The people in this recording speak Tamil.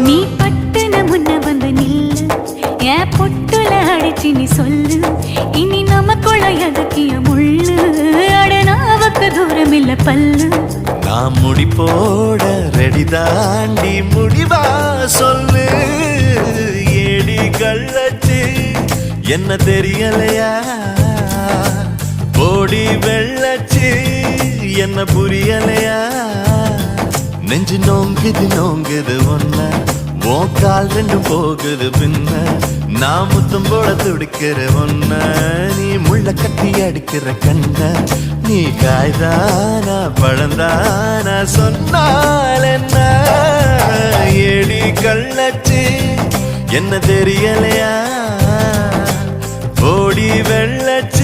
நீ பட்டுன முன்ன வந்து நில்லு என் பொட்டுல அடிச்சு நீ சொல்லு இனி நமக்குள்ள எதுக்கிய முள்ளு அடனாவுக்கு தூரம் இல்ல பல்லு நான் முடி போட ரெடி தாண்டி முடிவா சொல்லு ஏடி கள்ளச்சு என்ன தெரியலையா போடி வெள்ளச்சு என்ன புரியலையா நெஞ்சு நோங்குது ஒன்ன உன் கால் ரெண்டும் போகுது பின்ன நான் முத்தம் போட துடிக்கிற ஒன்ன நீ முள்ள கட்டி அடிக்கிற கண்ண நீ காய்தானா பழந்தானா சொன்னால் என்ன ஏடி கள்ளச்சு என்ன தெரியலையா ஓடி வெள்ளச்சு